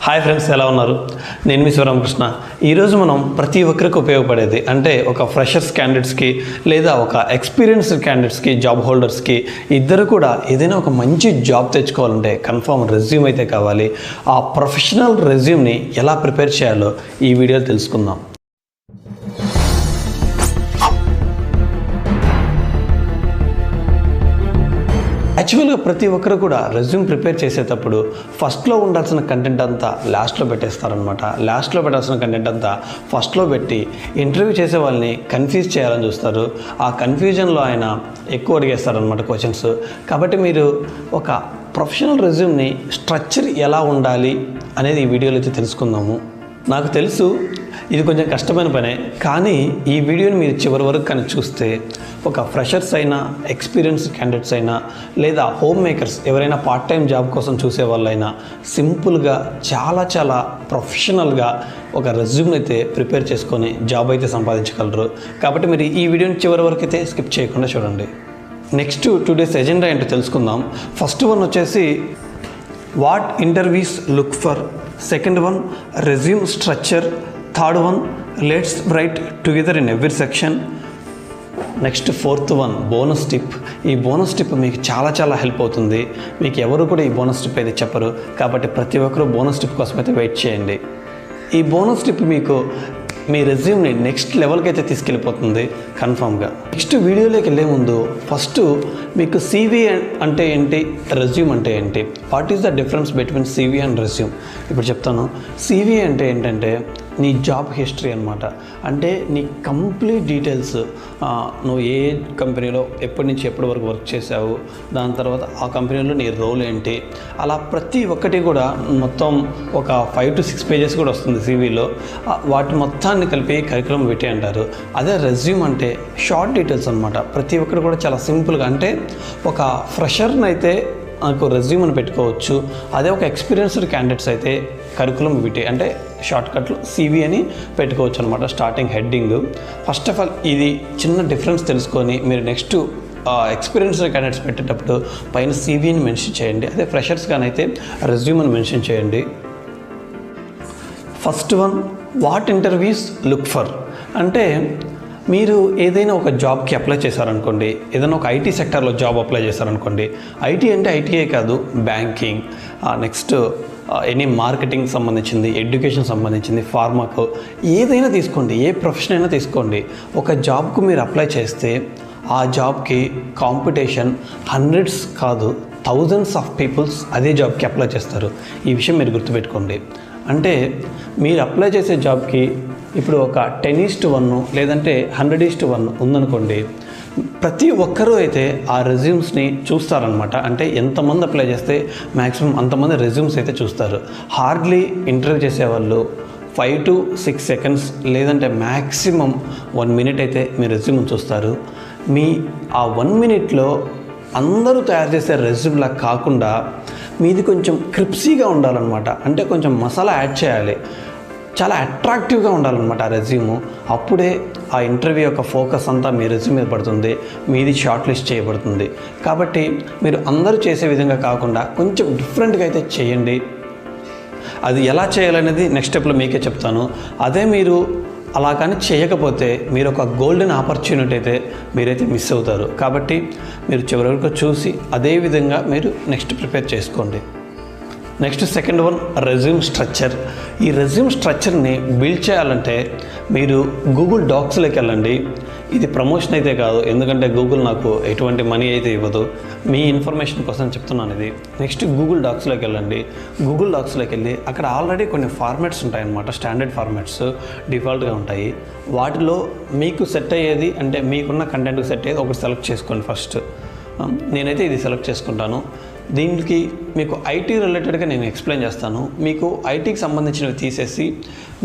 Hi friends, ఎలా ఉన్నారు? నేను మీ శివరామకృష్ణ. ఈరోజు మనం ప్రతి ఒక్కరికి ఉపయోగపడేది అంటే ఒక ఫ్రెషర్స్ క్యాండిడేట్స్కి లేదా ఒక ఎక్స్పీరియన్స్డ్ క్యాండిడేట్స్కి, జాబ్ హోల్డర్స్కి ఇద్దరు కూడా ఏదైనా ఒక మంచి జాబ్ తెచ్చుకోవాలంటే కన్ఫర్మ్ రెజ్యూమ్ అయితే కావాలి. ఆ ప్రొఫెషనల్ రెజ్యూమ్ని ఎలా ప్రిపేర్ చేయాలో ఈ వీడియోలో తెలుసుకుందాం. యాక్చువల్గా ప్రతి ఒక్కరు కూడా రెజ్యూమ్ ప్రిపేర్ చేసేటప్పుడు ఫస్ట్లో ఉండాల్సిన కంటెంట్ అంతా లాస్ట్లో పెట్టేస్తారనమాట. లాస్ట్లో పెట్టాల్సిన కంటెంట్ అంతా ఫస్ట్లో పెట్టి ఇంటర్వ్యూ చేసే వాళ్ళని కన్ఫ్యూజ్ చేయాలని చూస్తారు. ఆ కన్ఫ్యూజన్లో ఆయన ఎక్కువ అడిగేస్తారనమాట క్వశ్చన్స్. కాబట్టి మీరు ఒక ప్రొఫెషనల్ రెజ్యూమ్ని స్ట్రక్చర్ ఎలా ఉండాలి అనేది ఈ వీడియోలో అయితే తెలుసుకుందాము. నాకు తెలుసు ఇది కొంచెం కష్టమైన పనే, కానీ ఈ వీడియోని మీరు చివరి వరకు కానీ చూస్తే ఒక ఫ్రెషర్స్ అయినా, ఎక్స్పీరియన్స్డ్ క్యాండిడేట్స్ అయినా, లేదా హోమ్ మేకర్స్ ఎవరైనా పార్ట్ టైం జాబ్ కోసం చూసే వాళ్ళైనా సింపుల్గా చాలా ప్రొఫెషనల్గా ఒక రెజ్యూమ్ అయితే ప్రిపేర్ చేసుకొని జాబ్ అయితే సంపాదించగలరు. కాబట్టి మీరు ఈ వీడియోని చివరి వరకు అయితే స్కిప్ చేయకుండా చూడండి. నెక్స్ట్ 2 days ఎజెండా ఏంటో తెలుసుకుందాం. ఫస్ట్ వన్ వచ్చేసి what interviews look for, second one resume structure, third one let's write together in every section. Next 4th one bonus tip. ఈ బోనస్ టిప్ మీకు చాలా హెల్ప్ అవుతుంది. మీకు ఎవరు కూడా ఈ బోనస్ టిప్ అయితే చెప్పరు, కాబట్టి ప్రతి ఒక్కరూ బోనస్ టిప్ కోసం అయితే వెయిట్ చేయండి. ఈ బోనస్ టిప్ మీకు మీ రెజ్యూమ్ని నెక్స్ట్ లెవెల్కి అయితే తీసుకెళ్ళిపోతుంది కన్ఫామ్గా. నెక్స్ట్ వీడియోలోకి వెళ్ళే ముందు ఫస్ట్ మీకు CV అంటే ఏంటి, రెజ్యూమ్ అంటే ఏంటి, what is the difference between CV and resume ఇప్పుడు చెప్తాను. CV అంటే ఏంటంటే నీ జాబ్ హిస్టరీ అనమాట. అంటే నీ కంప్లీట్ డీటెయిల్స్, నువ్వు ఏ కంపెనీలో ఎప్పటి నుంచి ఎప్పటి వరకు వర్క్ చేసావు, దాని తర్వాత ఆ కంపెనీలో నీ రోల్ ఏంటి, అలా ప్రతి ఒక్కటి కూడా మొత్తం ఒక 5 to 6 pages కూడా వస్తుంది CVలో. వాటి మొత్తాన్ని కలిపి కరికులం పెట్టి అంటారు. అదే రెజ్యూమ్ అంటే షార్ట్ డీటెయిల్స్ అనమాట. ప్రతి ఒక్కరు కూడా చాలా సింపుల్గా, అంటే ఒక ఫ్రెషర్ని అయితే నాకు రెజ్యూమ్ అని పెట్టుకోవచ్చు. అదే ఒక ఎక్స్పీరియన్స్డ్ క్యాండిడేట్స్ అయితే కరికులం విటే అంటే షార్ట్కట్లో CV అని పెట్టుకోవచ్చు అనమాట. Starting heading. First of all ఇది చిన్న డిఫరెన్స్ తెలుసుకొని మీరు నెక్స్ట్ ఎక్స్పీరియన్స్డ్ క్యాండిడేట్స్ పెట్టేటప్పుడు పైన CVని మెన్షన్ చేయండి. అదే ఫ్రెషర్స్ కానైతే రెజ్యూమ్ అని మెన్షన్ చేయండి. First one what interviews look for. అంటే మీరు ఏదైనా ఒక జాబ్కి అప్లై చేశారనుకోండి, ఏదైనా ఒక IT సెక్టర్లో జాబ్ అప్లై చేశారనుకోండి. IT అంటే ITఏ కాదు, బ్యాంకింగ్, నెక్స్ట్ ఎనీ మార్కెటింగ్ సంబంధించింది, ఎడ్యుకేషన్ సంబంధించింది, ఫార్మాకు, ఏదైనా తీసుకోండి, ఏ ప్రొఫెషన్ అయినా తీసుకోండి. ఒక జాబ్కు మీరు అప్లై చేస్తే ఆ జాబ్కి కాంపిటీషన్ హండ్రెడ్స్ కాదు థౌజండ్స్ ఆఫ్ పీపుల్స్ అదే జాబ్కి అప్లై చేస్తారు. ఈ విషయం మీరు గుర్తుపెట్టుకోండి. అంటే మీరు అప్లై చేసే జాబ్కి ఇప్పుడు ఒక 10:1 లేదంటే 100:1 ఉందనుకోండి. ప్రతి ఒక్కరూ అయితే ఆ రెజ్యూమ్స్ని చూస్తారనమాట. అంటే ఎంతమంది అప్లై చేస్తే మ్యాక్సిమం అంతమంది రెజ్యూమ్స్ అయితే చూస్తారు. హార్డ్లీ ఇంటర్వ్యూ చేసేవాళ్ళు 5 to 6 seconds లేదంటే మ్యాక్సిమం 1 minute అయితే మీ రెజ్యూమ్ చూస్తారు. మీ ఆ 1 minuteలో అందరూ తయారు చేసే రెజ్యూమ్లా కాకుండా మీది కొంచెం క్రిప్సీగా ఉండాలన్నమాట. అంటే కొంచెం మసాలా యాడ్ చేయాలి, చాలా అట్రాక్టివ్గా ఉండాలన్నమాట ఆ రెజ్యూము. అప్పుడే ఆ ఇంటర్వ్యూ యొక్క ఫోకస్ అంతా మీ రెజ్యూమ్ మీద పడుతుంది, మీది షార్ట్ లిస్ట్ చేయబడుతుంది. కాబట్టి మీరు అందరూ చేసే విధంగా కాకుండా కొంచెం డిఫరెంట్గా అయితే చేయండి. అది ఎలా చేయాలనేది నెక్స్ట్ స్టెప్లో మీకే చెప్తాను. అదే మీరు అలా కానీ చేయకపోతే మీరు ఒక గోల్డెన్ ఆపర్చునిటీ అయితే మీరైతే మిస్ అవుతారు. కాబట్టి మీరు చివరి వరకు చూసి అదే విధంగా మీరు నెక్స్ట్ ప్రిపేర్ చేసుకోండి. Next second one resume structure. ఈ రెజ్యూమ్ స్ట్రక్చర్ని బిల్డ్ చేయాలంటే మీరు గూగుల్ డాక్స్లోకి వెళ్ళండి. ఇది ప్రమోషన్ అయితే కాదు, ఎందుకంటే గూగుల్ నాకు ఎటువంటి మనీ అయితే ఇవ్వదు, మీ ఇన్ఫర్మేషన్ కోసం చెప్తున్నాను ఇది. నెక్స్ట్ గూగుల్ డాక్స్లోకి వెళ్ళండి. గూగుల్ డాక్స్లోకి వెళ్ళి అక్కడ ఆల్రెడీ కొన్ని ఫార్మాట్స్ ఉంటాయన్నమాట. స్టాండర్డ్ ఫార్మాట్స్ డిఫాల్ట్గా ఉంటాయి. వాటిలో మీకు సెట్ అయ్యేది, అంటే మీకున్న కంటెంట్కి సెట్ అయ్యేది ఒకటి సెలెక్ట్ చేసుకోండి. ఫస్ట్ నేనైతే ఇది సెలెక్ట్ చేసుకుంటాను. దీనికి మీకు IT రిలేటెడ్గా నేను ఎక్స్ప్లెయిన్ చేస్తాను. మీకు ఐటీకి సంబంధించినవి తీసేసి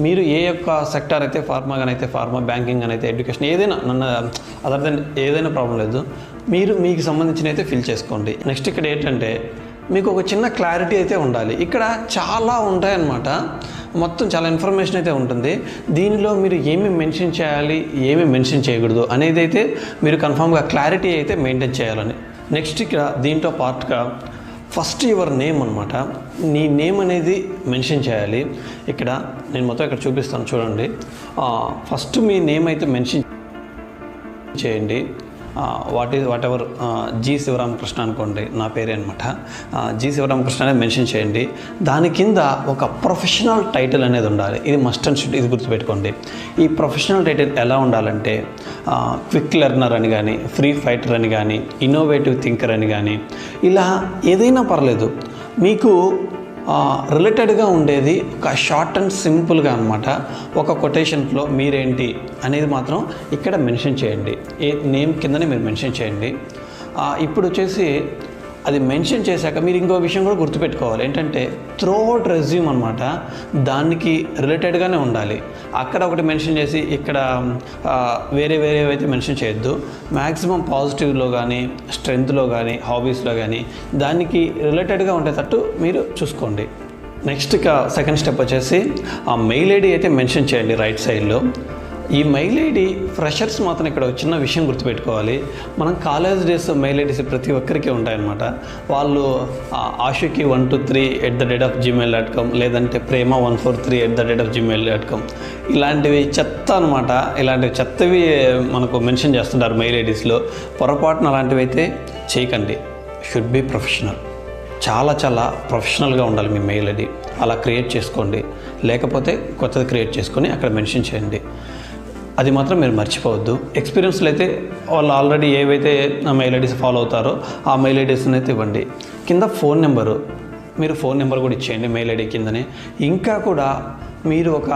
మీరు ఏ యొక్క సెక్టార్ అయితే, ఫార్మా అయితే ఫార్మా, బ్యాంకింగ్ అయితే ఎడ్యుకేషన్, ఏదైనా నన్ను అదర్ దెన్ ఏదైనా ప్రాబ్లం లేదు, మీరు మీకు సంబంధించిన అయితే ఫిల్ చేసుకోండి. నెక్స్ట్ ఇక్కడ ఏంటంటే మీకు ఒక చిన్న క్లారిటీ అయితే ఉండాలి. ఇక్కడ చాలా ఉంటాయన్నమాట, మొత్తం చాలా ఇన్ఫర్మేషన్ అయితే ఉంటుంది. దీనిలో మీరు ఏమి మెన్షన్ చేయాలి, ఏమి మెన్షన్ చేయకూడదు అనేది అయితే మీరు కన్ఫామ్గా క్లారిటీ అయితే మెయింటైన్ చేయాలని. నెక్స్ట్ ఇక్కడ దీంట్లో పార్ట్గా ఫస్ట్ యువర్ నేమ్ అనమాట. నీ నేమ్ అనేది మెన్షన్ చేయాలి. ఇక్కడ నేను మొత్తం ఇక్కడ చూపిస్తాను చూడండి. ఫస్ట్ మీ నేమ్ అయితే మెన్షన్ చేయండి. వాట్ ఎవర్ జి శివరామకృష్ణ అనుకోండి, నా పేరే అనమాట. జి శివరామకృష్ణ అనేది మెన్షన్ చేయండి. దాని కింద ఒక ప్రొఫెషనల్ టైటిల్ అనేది ఉండాలి. ఇది మస్ట్ అండ్ షుడ్, ఇది గుర్తుపెట్టుకోండి. ఈ ప్రొఫెషనల్ టైటిల్ ఎలా ఉండాలంటే క్విక్ లెర్నర్ అని కానీ, ఫ్రీ ఫైటర్ అని కానీ, ఇన్నోవేటివ్ థింకర్ అని కానీ, ఇలా ఏదైనా పర్లేదు మీకు రిలేటెడ్గా ఉండేది ఒక షార్ట్ అండ్ సింపుల్గా అనమాట. ఒక కొటేషన్లో మీరేంటి అనేది మాత్రం ఇక్కడ మెన్షన్ చేయండి. ఏ నేమ్ కిందనే మీరు మెన్షన్ చేయండి. ఇప్పుడు వచ్చేసి అది మెన్షన్ చేశాక మీరు ఇంకో విషయం కూడా గుర్తుపెట్టుకోవాలి. ఏంటంటే త్రూఅవుట్ రెజ్యూమ్ అనమాట, దానికి రిలేటెడ్గానే ఉండాలి. అక్కడ ఒకటి మెన్షన్ చేసి ఇక్కడ వేరే అయితే మెన్షన్ చేయొద్దు. మ్యాక్సిమం పాజిటివ్లో కానీ, స్ట్రెంగ్త్లో కానీ, హాబీస్లో కానీ దానికి రిలేటెడ్గా ఉండేటట్టు మీరు చూసుకోండి. నెక్స్ట్ ఇక సెకండ్ స్టెప్ వచ్చేసి ఆ మెయిల్ ఐడి అయితే మెన్షన్ చేయండి రైట్ సైడ్లో. ఈ మెయిల్ ఐడి ఫ్రెషర్స్ మాత్రం ఇక్కడ చిన్న విషయం గుర్తుపెట్టుకోవాలి. మనం కాలేజ్ డేస్ మెయిల్ ఐడీస్ ప్రతి ఒక్కరికి ఉంటాయన్నమాట. వాళ్ళు ఆషుకి 123@gmail.com లేదంటే ప్రేమ 143@gmail.com ఇలాంటివి చెత్త అనమాట. ఇలాంటివి చెత్తవి మనకు మెన్షన్ చేస్తుంటారు మెయిల్ ఐడీస్లో. పొరపాటున అలాంటివి అయితే చేయకండి. Should be professional. చాలా ప్రొఫెషనల్గా ఉండాలి మీ మెయిల్ ఐడి. అలా క్రియేట్ చేసుకోండి. లేకపోతే కొత్తది క్రియేట్ చేసుకొని అక్కడ మెన్షన్ చేయండి. అది మాత్రం మీరు మర్చిపోవద్దు. ఎక్స్పీరియన్స్లో అయితే వాళ్ళు ఆల్రెడీ ఏవైతే మెయిల్ ఐడీస్ ఫాలో అవుతారో ఆ మెయిల్ ఐడీస్ని అయితే ఇవ్వండి. కింద ఫోన్ నెంబరు, మీరు ఫోన్ నెంబర్ కూడా ఇచ్చేయండి మెయిల్ ఐడి కిందనే. ఇంకా కూడా మీరు ఒక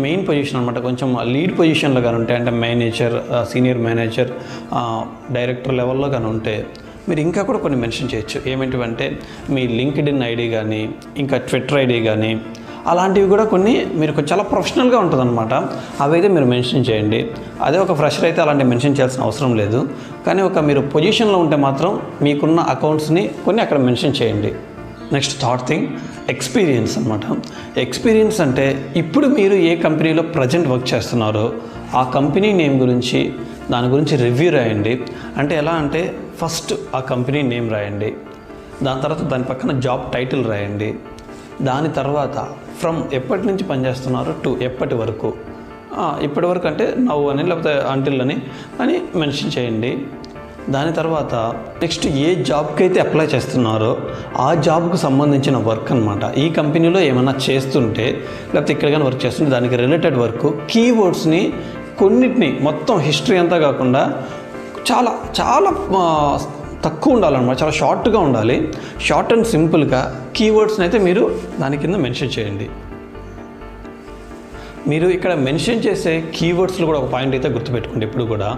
మెయిన్ పొజిషన్ అనమాట, కొంచెం లీడ్ పొజిషన్లో కానీ ఉంటే, అంటే మేనేజర్, సీనియర్ మేనేజర్, డైరెక్టర్ లెవెల్లో కానీ ఉంటే మీరు ఇంకా కూడా కొన్ని మెన్షన్ చేయొచ్చు. ఏమిటంటే మీ లింక్డ్ఇన్ ఐడి కానీ, ఇంకా ట్విట్టర్ ఐడి కానీ, అలాంటివి కూడా కొన్ని మీరు చాలా ప్రొఫెషనల్గా ఉంటుందన్నమాట. అవైతే మీరు మెన్షన్ చేయండి. అదే ఒక ఫ్రెషర్ అయితే అలాంటివి మెన్షన్ చేయాల్సిన అవసరం లేదు. కానీ ఒక మీరు పొజిషన్లో ఉంటే మాత్రం మీకున్న అకౌంట్స్ని కొన్ని అక్కడ మెన్షన్ చేయండి. నెక్స్ట్ థర్డ్ థింగ్ ఎక్స్పీరియన్స్ అనమాట. ఎక్స్పీరియన్స్ అంటే ఇప్పుడు మీరు ఏ కంపెనీలో ప్రజెంట్ వర్క్ చేస్తున్నారో ఆ కంపెనీ నేమ్ గురించి, దాని గురించి రివ్యూ రాయండి. అంటే ఎలా అంటే ఫస్ట్ ఆ కంపెనీ నేమ్ రాయండి, దాని తర్వాత దాని పక్కన జాబ్ టైటిల్ రాయండి, దాని తర్వాత ఫ్రమ్ ఎప్పటి నుంచి పనిచేస్తున్నారు టు ఎప్పటి వరకు, ఇప్పటి వరకు అంటే నవ్వు అని లేకపోతే అంటిల్ అని మెన్షన్ చేయండి. దాని తర్వాత నెక్స్ట్ ఏ జాబ్కి అయితే అప్లై చేస్తున్నారో ఆ జాబ్కు సంబంధించిన వర్క్ అనమాట. ఈ కంపెనీలో ఏమైనా చేస్తుంటే లేకపోతే ఇక్కడ కానీ వర్క్ చేస్తుంటే దానికి రిలేటెడ్ వర్క్, కీవర్డ్స్ని కొన్నిటిని, మొత్తం హిస్టరీ అంతా కాకుండా చాలా తక్కువ ఉండాలన్నమాట, చాలా షార్ట్గా ఉండాలి. షార్ట్ అండ్ సింపుల్గా కీవర్డ్స్ని అయితే మీరు దాని కింద మెన్షన్ చేయండి. మీరు ఇక్కడ మెన్షన్ చేసే కీవర్డ్స్లో కూడా ఒక పాయింట్ అయితే గుర్తుపెట్టుకోండి. ఎప్పుడు కూడా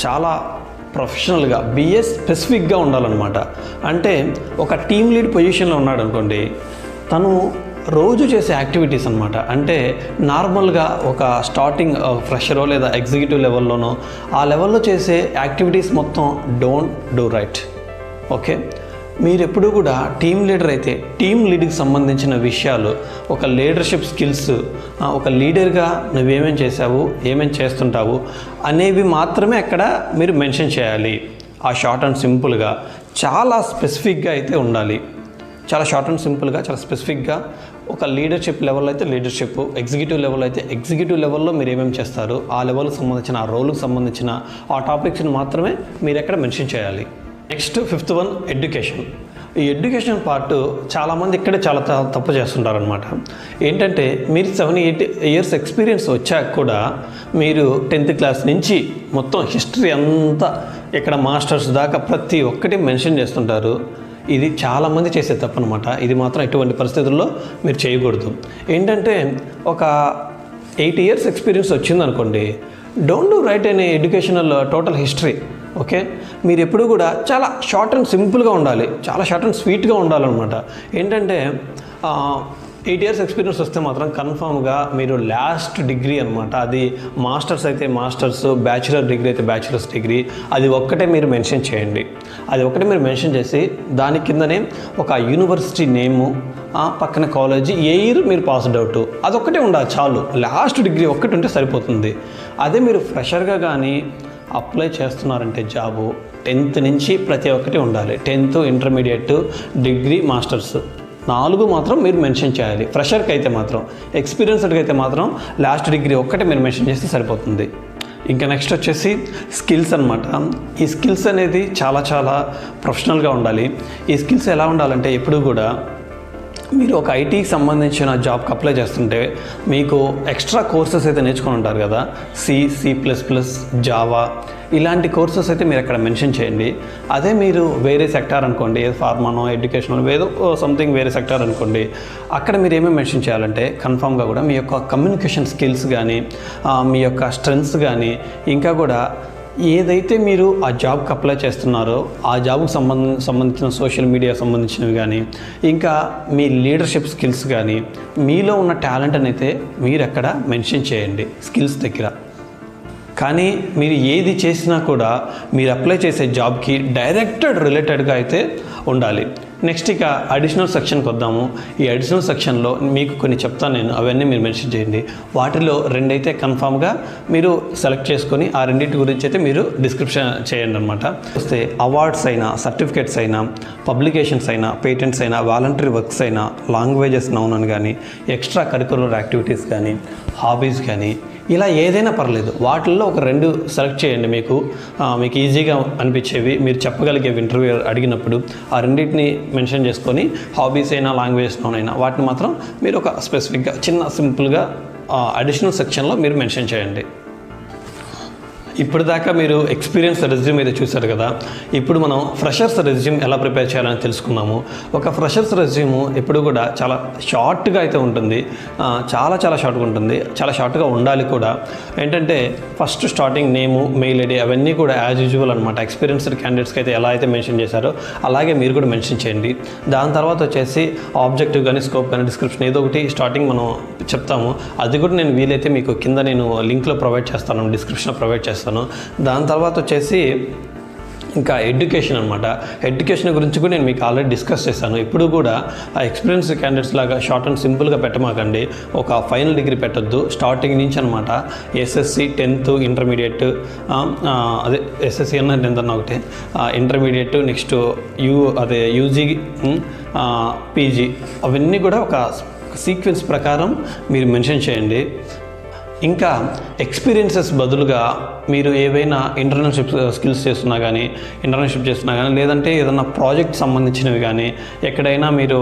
చాలా ప్రొఫెషనల్గా స్పెసిఫిక్గా ఉండాలన్నమాట. అంటే ఒక టీమ్ లీడ్ పొజిషన్లో ఉన్నాడు అనుకోండి, తను రోజు చేసే యాక్టివిటీస్ అనమాట. అంటే నార్మల్గా ఒక స్టార్టింగ్ ఫ్రెషరో లేదా ఎగ్జిక్యూటివ్ లెవెల్లోనో ఆ లెవెల్లో చేసే యాక్టివిటీస్ మొత్తం డోంట్ డూ రైట్. ఓకే, మీరు ఎప్పుడు కూడా టీమ్ లీడర్ అయితే టీమ్ లీడ్కి సంబంధించిన విషయాలు, ఒక లీడర్షిప్ స్కిల్స్, ఒక లీడర్గా నువ్వేమేం చేసావు, ఏమేం చేస్తుంటావు అనేవి మాత్రమే అక్కడ మీరు మెన్షన్ చేయాలి. ఆ షార్ట్ అండ్ సింపుల్గా చాలా స్పెసిఫిక్గా అయితే ఉండాలి. చాలా షార్ట్ అండ్ సింపుల్గా, చాలా స్పెసిఫిక్గా ఒక లీడర్షిప్ లెవెల్లో అయితే లీడర్షిప్, ఎగ్జిక్యూటివ్ లెవెల్లో అయితే ఎగ్జిక్యూటివ్ లెవెల్లో మీరు ఏమేమి చేస్తారు, ఆ లెవెల్కి సంబంధించిన, ఆ రోల్కి సంబంధించిన ఆ టాపిక్స్ని మాత్రమే మీరు ఎక్కడ మెన్షన్ చేయాలి. Next fifth one education. ఈ ఎడ్యుకేషన్ పార్ట్ చాలామంది ఇక్కడే చాలా తప్పు చేస్తుంటారనమాట. ఏంటంటే మీరు 7-8 ఇయర్స్ ఎక్స్పీరియన్స్ వచ్చాక కూడా మీరు 10th క్లాస్ నుంచి మొత్తం హిస్టరీ అంతా ఇక్కడ మాస్టర్స్ దాకా ప్రతి ఒక్కటి మెన్షన్ చేస్తుంటారు. ఇది చాలామంది చేసే తప్పు అనమాట. ఇది మాత్రం ఎటువంటి పరిస్థితుల్లో మీరు చేయకూడదు. ఏంటంటే ఒక 8 ఇయర్స్ ఎక్స్పీరియన్స్ వచ్చిందనుకోండి, don't do right any educational total history. Okay, మీరు ఎప్పుడు కూడా చాలా షార్ట్ అండ్ సింపుల్గా ఉండాలి, చాలా షార్ట్ అండ్ స్వీట్గా ఉండాలన్నమాట. ఏంటంటే 8 ఇయర్స్ ఎక్స్పీరియన్స్ వస్తే మాత్రం కన్ఫామ్గా మీరు లాస్ట్ డిగ్రీ అనమాట, అది మాస్టర్స్ అయితే మాస్టర్స్, బ్యాచిలర్ డిగ్రీ అయితే బ్యాచిలర్స్ డిగ్రీ, అది ఒక్కటే మీరు మెన్షన్ చేయండి. అది ఒక్కటే మీరు మెన్షన్ చేసి దాని కిందనే ఒక యూనివర్సిటీ నేము, పక్కన కాలేజీ, ఏ ఇయర్ మీరు పాస్డ్ అవుట్, అదొక్కటే ఉండాలి చాలు. లాస్ట్ డిగ్రీ ఒక్కటి ఉంటే సరిపోతుంది. అదే మీరు ఫ్రెషర్గా కానీ అప్లై చేస్తున్నారంటే జాబు 10th నుంచి ప్రతి ఒక్కటి ఉండాలి. 10th, ఇంటర్మీడియట్, డిగ్రీ, మాస్టర్స్ 4 మాత్రం మీరు మెన్షన్ చేయాలి. ఫ్రెషర్కి అయితే మాత్రం, ఎక్స్పీరియన్స్డ్కి అయితే మాత్రం లాస్ట్ డిగ్రీ ఒక్కటే మీరు మెన్షన్ చేస్తే సరిపోతుంది. ఇంకా నెక్స్ట్ వచ్చేసి స్కిల్స్ అనమాట. ఈ స్కిల్స్ అనేది చాలా ప్రొఫెషనల్గా ఉండాలి. ఈ స్కిల్స్ ఎలా ఉండాలంటే ఎప్పుడు కూడా మీరు ఒక ఐటీకి సంబంధించిన జాబ్కి అప్లై చేస్తుంటే మీకు ఎక్స్ట్రా కోర్సెస్ అయితే నేర్చుకొని ఉంటారు కదా, C++, జావా ఇలాంటి కోర్సెస్ అయితే మీరు అక్కడ మెన్షన్ చేయండి. అదే మీరు వేరే సెక్టార్ అనుకోండి, ఏదో ఫార్మానో, ఎడ్యుకేషనల్, ఏదో సంథింగ్ వేరే సెక్టార్ అనుకోండి, అక్కడ మీరు ఏమేమి మెన్షన్ చేయాలంటే కన్ఫామ్గా కూడా మీ యొక్క కమ్యూనికేషన్ స్కిల్స్ కానీ, మీ యొక్క స్ట్రెంగ్త్స్ కానీ, ఇంకా కూడా ఏదైతే మీరు ఆ జాబ్కి అప్లై చేస్తున్నారో ఆ జాబ్కి సంబంధించిన సోషల్ మీడియా సంబంధించినవి కానీ, ఇంకా మీ లీడర్షిప్ స్కిల్స్ కానీ, మీలో ఉన్న టాలెంట్ అయితే మీరు అక్కడ మెన్షన్ చేయండి స్కిల్స్ దగ్గర. కానీ మీరు ఏది చేసినా కూడా మీరు అప్లై చేసే జాబ్కి రిలేటెడ్గా అయితే ఉండాలి. నెక్స్ట్ ఇక అడిషనల్ సెక్షన్కి వద్దాము. ఈ అడిషనల్ సెక్షన్లో మీకు కొన్ని చెప్తాను నేను, అవన్నీ మీరు మెన్షన్ చేయండి. వాటిలో 2 అయితే కన్ఫామ్గా మీరు సెలెక్ట్ చేసుకొని ఆ రెండింటి గురించి అయితే మీరు డిస్క్రిప్షన్ చేయండి అనమాట. వస్తే అవార్డ్స్ అయినా, సర్టిఫికేట్స్ అయినా, పబ్లికేషన్స్ అయినా, పేటెంట్స్ అయినా, వాలంటరీ వర్క్స్ అయినా, లాంగ్వేజెస్ నౌన్ అని కానీ, ఎక్స్ట్రా కరికులర్ యాక్టివిటీస్ కానీ, హాబీస్ కానీ, ఇలా ఏదైనా పర్లేదు. వాటిల్లో ఒక 2 సెలెక్ట్ చేయండి. మీకు ఈజీగా అనిపించేవి, మీరు చెప్పగలిగేవి ఇంటర్వ్యూ అడిగినప్పుడు ఆ రెండింటిని మెన్షన్ చేసుకొని, హాబీస్ అయినా, లాంగ్వేజెస్ అయినా వాటిని మాత్రం మీరు ఒక స్పెసిఫిక్గా సింపుల్గా అడిషనల్ సెక్షన్లో మీరు మెన్షన్ చేయండి. ఇప్పుడు దాకా మీరు ఎక్స్పీరియన్స్ రెజ్యూమ్ అయితే చూశారు కదా. ఇప్పుడు మనం ఫ్రెషర్స్ రెజ్యూమ్ ఎలా ప్రిపేర్ చేయాలని తెలుసుకున్నాము. ఒక ఫ్రెషర్స్ రెజ్యూమ్ ఎప్పుడు కూడా చాలా షార్ట్గా అయితే ఉంటుంది, చాలా షార్ట్గా ఉంటుంది, చాలా షార్ట్గా ఉండాలి కూడా. ఏంటంటే ఫస్ట్ స్టార్టింగ్ నేము, మెయిల్ ఐడి అవన్నీ కూడా యాజ్ యూజువల్ అనమాట. ఎక్స్పీరియన్స్డ్ క్యాండిడేట్స్కి అయితే ఎలా అయితే మెన్షన్ చేశారో అలాగే మీరు కూడా మెన్షన్ చేయండి. దాని తర్వాత వచ్చేసి ఆబ్జెక్టివ్ కానీ, స్కోప్ కానీ, డిస్క్రిప్షన్ ఏదో ఒకటి స్టార్టింగ్ మనం చెప్తాము. అది కూడా నేను వీలైతే మీకు కింద నేను లింక్లో ప్రొవైడ్ చేస్తాను, డిస్క్రిప్షన్లో ప్రొవైడ్ చేస్తాను. దాని తర్వాత వచ్చేసి ఇంకా ఎడ్యుకేషన్ అనమాట. ఎడ్యుకేషన్ గురించి కూడా నేను మీకు ఆల్రెడీ డిస్కస్ చేశాను. ఇప్పుడు కూడా ఆ ఎక్స్పీరియన్స్ క్యాండిడేట్స్ లాగా షార్ట్ అండ్ సింపుల్గా పెట్టమాకండి. ఒక ఫైనల్ డిగ్రీ పెట్టొద్దు, స్టార్టింగ్ నుంచి అనమాట. ఎస్ఎస్సి, 10th, ఇంటర్మీడియట్, అదే ఎస్ఎస్సి అన్న 10th అన్న ఒకటే, ఇంటర్మీడియట్, నెక్స్ట్ యూజీ, పీజీ అవన్నీ కూడా ఒక సీక్వెన్స్ ప్రకారం మీరు మెన్షన్ చేయండి. ఇంకా ఎక్స్పీరియన్సెస్ బదులుగా మీరు ఏవైనా ఇంటర్న్షిప్ స్కిల్స్ చేస్తున్నా కానీ, లేదంటే ఏదైనా ప్రాజెక్ట్ సంబంధించినవి కానీ, ఎక్కడైనా మీరు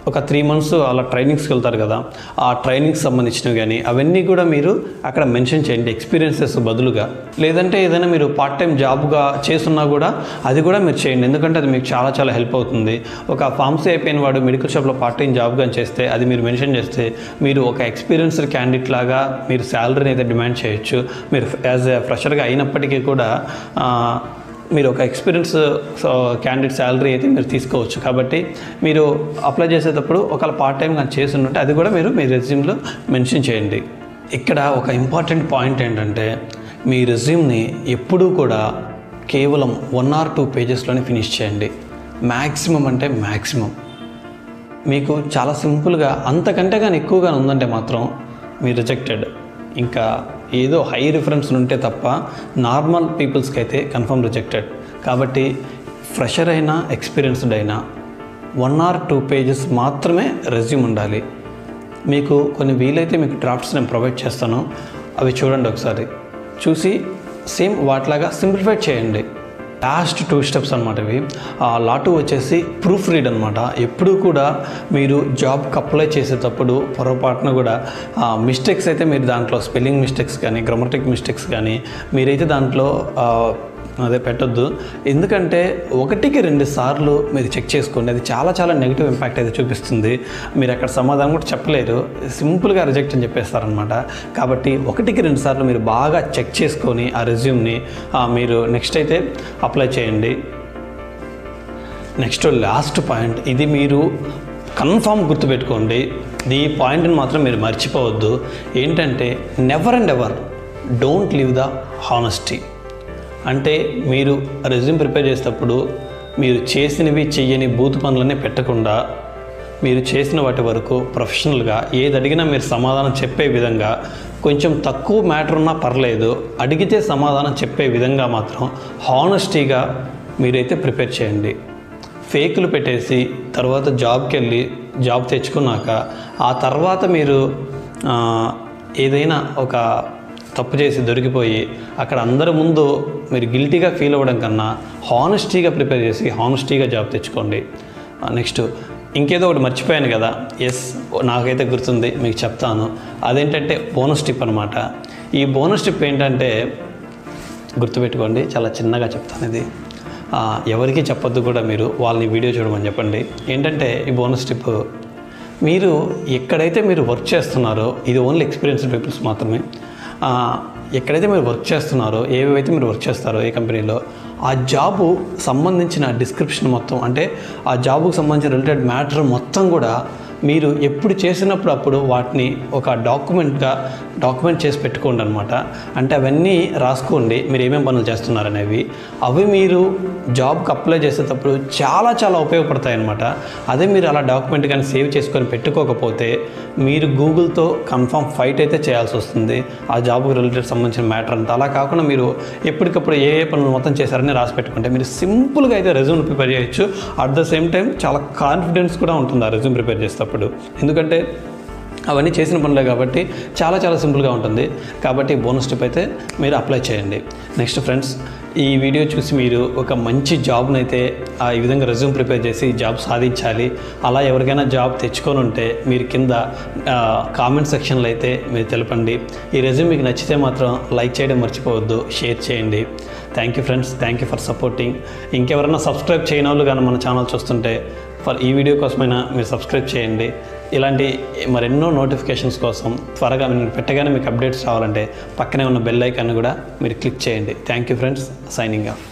ఒక 3 months అలా ట్రైనింగ్స్కి వెళ్తారు కదా, ఆ ట్రైనింగ్స్ సంబంధించినవి కానీ అవన్నీ కూడా మీరు అక్కడ మెన్షన్ చేయండి ఎక్స్పీరియన్సెస్ బదులుగా. లేదంటే ఏదైనా మీరు పార్ట్ టైం జాబ్గా చేస్తున్నా కూడా అది కూడా మీరు చేయండి. ఎందుకంటే అది మీకు చాలా హెల్ప్ అవుతుంది. ఒక ఫార్మసీ అయిపోయిన వాడు మెడికల్ షాప్లో పార్ట్ టైం జాబ్గా చేస్తే అది మీరు మెన్షన్ చేస్తే మీరు ఒక ఎక్స్పీరియన్స్డ్ క్యాండిడేట్ లాగా మీరు శాలరీని అయితే డిమాండ్ చేయొచ్చు. మీరు యాజ్ ఎ ఫ్రెషర్గా అయినప్పటికీ కూడా మీరు ఒక ఎక్స్పీరియన్స్ క్యాండిడేట్ శాలరీ అయితే మీరు తీసుకోవచ్చు. కాబట్టి మీరు అప్లై చేసేటప్పుడు ఒకవేళ పార్ట్ టైం కానీ చేసి ఉంటే అది కూడా మీరు మీ రెజ్యూమ్లో మెన్షన్ చేయండి. ఇక్కడ ఒక ఇంపార్టెంట్ పాయింట్ ఏంటంటే మీ రెజ్యూమ్ని ఎప్పుడూ కూడా కేవలం 1 or 2 pagesలోనే ఫినిష్ చేయండి. మ్యాక్సిమం అంటే మ్యాక్సిమం. మీకు చాలా సింపుల్గా అంతకంటే కానీ ఎక్కువగా ఉందంటే మాత్రం మీరు రిజెక్టెడ్. ఇంకా ఏదో హై రిఫరెన్స్ ఉంటే తప్ప నార్మల్ పీపుల్స్కి అయితే కన్ఫర్మ్ రిజెక్టెడ్. కాబట్టి ఫ్రెషర్ అయినా, ఎక్స్పీరియన్స్డ్ అయినా 1 or 2 pages మాత్రమే రెజ్యూమ్ ఉండాలి. మీకు కొన్ని వీలైతే మీకు డ్రాఫ్ట్స్ నేను ప్రొవైడ్ చేస్తాను, అవి చూడండి ఒకసారి. చూసి సేమ్ వాటిలాగా సింప్లిఫై చేయండి. లాస్ట్ 2 steps అనమాట ఇవి. లాటు వచ్చేసి ప్రూఫ్ రీడ్ అనమాట. ఎప్పుడు కూడా మీరు జాబ్కి అప్లై చేసేటప్పుడు పొరపాటున కూడా మిస్టేక్స్ అయితే మీరు దాంట్లో స్పెల్లింగ్ మిస్టేక్స్ కానీ, గ్రామటిక్ మిస్టేక్స్ కానీ మీరైతే దాంట్లో పెట్టొద్దు. ఎందుకంటే 1-2 సార్లు మీరు చెక్ చేసుకోండి. అది చాలా నెగిటివ్ ఇంపాక్ట్ అయితే చూపిస్తుంది. మీరు అక్కడ సమాధానం కూడా చెప్పలేరు, సింపుల్గా రిజెక్ట్ అని చెప్పేస్తారనమాట. కాబట్టి 1-2 సార్లు మీరు బాగా చెక్ చేసుకొని ఆ రెజ్యూమ్ని మీరు నెక్స్ట్ అయితే అప్లై చేయండి. నెక్స్ట్ లాస్ట్ పాయింట్, ఇది మీరు కన్ఫామ్ గుర్తుపెట్టుకోండి. ఈ పాయింట్ని మాత్రం మీరు మర్చిపోవద్దు. ఏంటంటే never and ever don't leave the honesty. అంటే మీరు రెజ్యూమ్ ప్రిపేర్ చేసేటప్పుడు మీరు చేసినవి చెయ్యని బూత్ పనులన్నీ పెట్టకుండా మీరు చేసిన వాటి వరకు ప్రొఫెషనల్గా ఏది అడిగినా మీరు సమాధానం చెప్పే విధంగా, కొంచెం తక్కువ మ్యాటర్ ఉన్నా పర్లేదు, అడిగితే సమాధానం చెప్పే విధంగా మాత్రం హానెస్టీగా మీరైతే ప్రిపేర్ చేయండి. ఫేకులు పెట్టేసి తర్వాత జాబ్కి వెళ్ళి జాబ్ తెచ్చుకున్నాక ఆ తర్వాత మీరు ఏదైనా ఒక తప్పు చేసి దొరికిపోయి అక్కడ అందరి ముందు మీరు గిల్టీగా ఫీల్ అవ్వడం కన్నా హానెస్టీగా ప్రిపేర్ చేసి హానెస్టీగా జాబ్ తెచ్చుకోండి. నెక్స్ట్ ఇంకేదో ఒకటి మర్చిపోయాను కదా, నాకైతే గుర్తుంది, మీకు చెప్తాను. అదేంటంటే బోనస్ టిప్ అనమాట. ఈ బోనస్ టిప్ ఏంటంటే గుర్తుపెట్టుకోండి, చాలా చిన్నగా చెప్తాను. ఇది ఎవరికి చెప్పొద్దు కూడా, మీరు వాళ్ళని వీడియో చూడమని చెప్పండి. ఏంటంటే ఈ బోనస్ టిప్, మీరు ఎక్కడైతే మీరు వర్క్ చేస్తున్నారో, ఇది ఓన్లీ ఎక్స్పీరియన్స్డ్ పీపుల్స్ మాత్రమే, ఎక్కడైతే మీరు వర్క్ చేస్తున్నారో, ఏవైతే మీరు వర్క్ చేస్తారో ఏ కంపెనీలో, ఆ జాబు సంబంధించిన డిస్క్రిప్షన్ మొత్తం, అంటే ఆ జాబుకు సంబంధించిన రిలేటెడ్ మ్యాటర్ మొత్తం కూడా మీరు ఎప్పుడు చేసినప్పుడు అప్పుడు వాటిని ఒక డాక్యుమెంట్ చేసి పెట్టుకోండి అనమాట. అంటే అవన్నీ రాసుకోండి, మీరు ఏమేమి పనులు చేస్తున్నారనేవి. అవి మీరు జాబ్కి అప్లై చేసేటప్పుడు చాలా చాలా ఉపయోగపడతాయి అన్నమాట. అదే మీరు అలా డాక్యుమెంట్ కానీ సేవ్ చేసుకొని పెట్టుకోకపోతే మీరు గూగుల్తో కన్ఫర్మ్ ఫైట్ అయితే చేయాల్సి వస్తుంది ఆ జాబ్కి రిలేటెడ్ సంబంధించిన మ్యాటర్ అంతా. అలా కాకుండా మీరు ఎప్పటికప్పుడు ఏ పనులు మొత్తం చేశారని రాసి పెట్టుకుంటే మీరు సింపుల్గా అయితే రెజ్యూమ్ ప్రిపేర్ చేయొచ్చు. అట్ ద సేమ్ టైం చాలా కాన్ఫిడెన్స్ కూడా ఉంటుంది ఆ రెజ్యూమ్ ప్రిపేర్ చేసేటప్పుడు. ఎందుకంటే అవన్నీ చేసిన పనులే కాబట్టి చాలా చాలా సింపుల్గా ఉంటుంది. కాబట్టి బోనస్ టిప్ అయితే మీరు అప్లై చేయండి. నెక్స్ట్ ఫ్రెండ్స్, ఈ వీడియో చూసి మీరు ఒక మంచి జాబ్ని అయితే ఈ విధంగా రెజ్యూమ్ ప్రిపేర్ చేసి జాబ్ సాధించాలి. అలా ఎవరికైనా జాబ్ తెచ్చుకొని ఉంటే మీరు కింద కామెంట్ సెక్షన్లో అయితే మీరు తెలపండి. ఈ రెజ్యూమ్ మీకు నచ్చితే మాత్రం లైక్ చేయడం మర్చిపోవద్దు, షేర్ చేయండి. Thank you friends, thank you for supporting. ఇంకెవరైనా సబ్స్క్రైబ్ చేయని వాళ్ళు కానీ మన ఛానల్ చూస్తుంటే ఈ వీడియో కోసమైనా మీరు సబ్స్క్రైబ్ చేయండి. ఇలాంటి మరెన్నో నోటిఫికేషన్స్ కోసం త్వరగా నేను పెట్టగానే మీకు అప్డేట్స్ రావాలంటే పక్కనే ఉన్న బెల్ ఐకాన్ కూడా మీరు క్లిక్ చేయండి. Thank you friends, signing off.